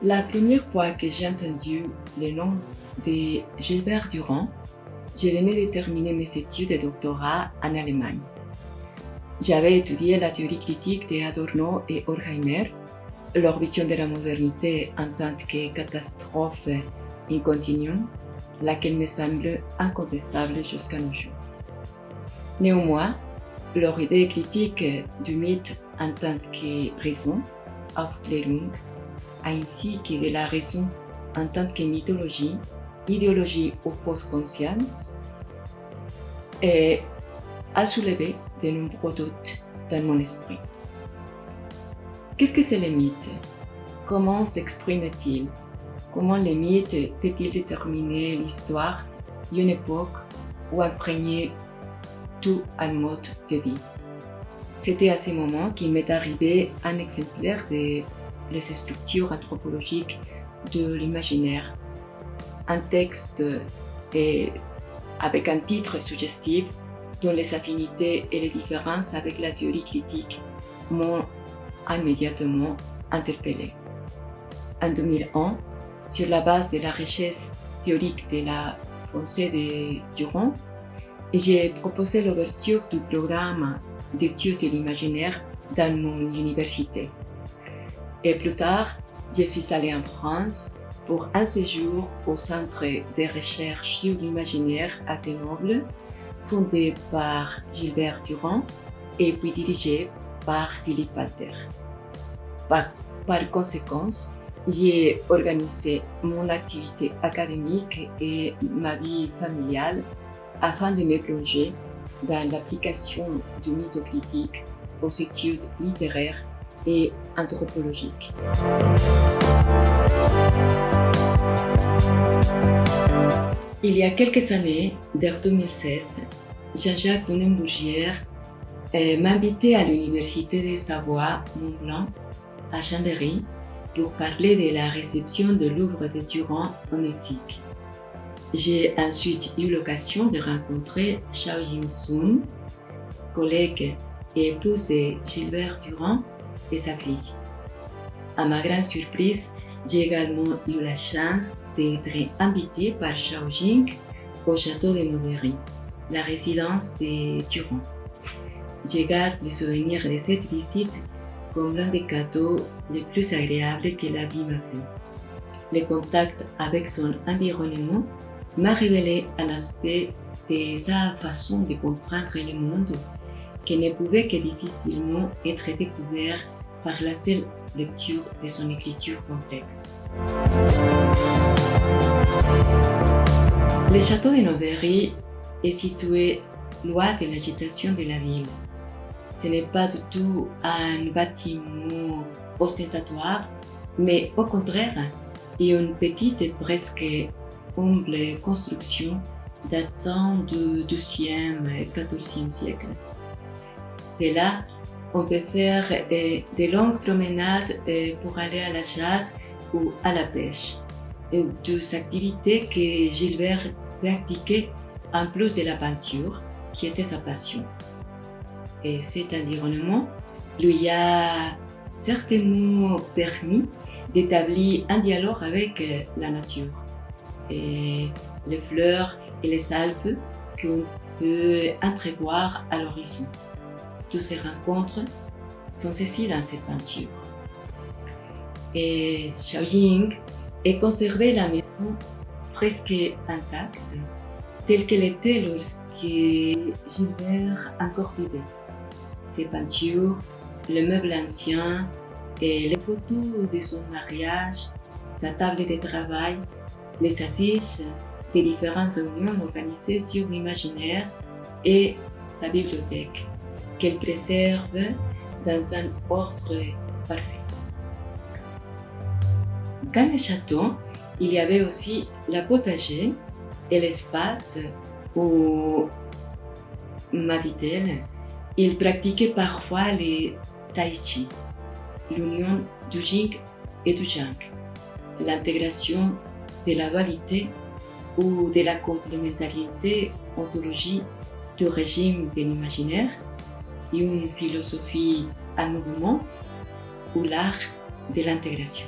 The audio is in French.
La première fois que j'ai entendu le nom de Gilbert Durand, je venais de terminer mes études de doctorat en Allemagne. J'avais étudié la théorie critique d'Adorno et Horkheimer, leur vision de la modernité en tant que catastrophe in continuum, laquelle me semble incontestable jusqu'à nos jours. Néanmoins, leur idée critique du mythe en tant que raison, Aufklärung, ainsi que de la raison en tant que mythologie, idéologie ou fausse conscience, a soulevé de nombreux doutes dans mon esprit. Qu'est-ce que c'est le mythe? Comment s'exprime-t-il? Comment le mythe peut-il déterminer l'histoire d'une époque ou imprégner tout un mode de vie? C'était à ce moment qu'il m'est arrivé un exemplaire de les structures anthropologiques de l'imaginaire, un texte avec un titre suggestif dont les affinités et les différences avec la théorie critique m'ont immédiatement interpellé. En 2001, sur la base de la richesse théorique de la pensée de Durand, j'ai proposé l'ouverture du programme d'études de l'imaginaire dans mon université. Et plus tard, je suis allée en France pour un séjour au Centre de recherche sur l'imaginaire à Grenoble, fondé par Gilbert Durand et puis dirigé par Philippe Walter. Par conséquent, j'ai organisé mon activité académique et ma vie familiale afin de me plonger dans l'application du mythocritique aux études littéraires et anthropologiques. Il y a quelques années, vers 2016, Jean-Jacques Bounenbourgière m'a invité à l'Université de Savoie-Mont-Blanc à Chambéry pour parler de la réception de l'œuvre de Durand au Mexique. J'ai ensuite eu l'occasion de rencontrer Xiao Jing-sun, collègue et épouse de Gilbert Durand et sa fille. À ma grande surprise, j'ai également eu la chance d'être invitée par Xiao Jing au château de Novery, la résidence de Durand. Je garde le souvenir de cette visite comme l'un des cadeaux les plus agréables que la vie m'a fait. Le contact avec son environnement m'a révélé un aspect de sa façon de comprendre le monde qui ne pouvait que difficilement être découvert par la seule lecture de son écriture complexe. Le château de Novery est situé loin de l'agitation de la ville. Ce n'est pas du tout un bâtiment ostentatoire, mais au contraire, une petite et presque humble construction datant du XIIe et XIVe siècle. De là, on peut faire de longues promenades pour aller à la chasse ou à la pêche, deux activités que Gilbert pratiquait en plus de la peinture, qui était sa passion. Et cet environnement lui a certainement permis d'établir un dialogue avec la nature, et les fleurs et les Alpes qu'on peut entrevoir à l'horizon. Toutes ces rencontres sont ceci dans cette peinture. Et Xiao Jing a conservé la maison presque intacte, telle qu'elle était lorsque Gilbert encore vivait. Ses peintures, les meubles anciens et les photos de son mariage, sa table de travail, les affiches des différentes réunions organisées sur l'imaginaire et sa bibliothèque, qu'elle préserve dans un ordre parfait. Dans le château, il y avait aussi la potager et l'espace où, m'a dit-elle, il pratiquait parfois le tai chi, l'union du yin et du yang, l'intégration de la dualité ou de la complémentarité ontologie du régime de l'imaginaire et une philosophie en mouvement ou l'art de l'intégration.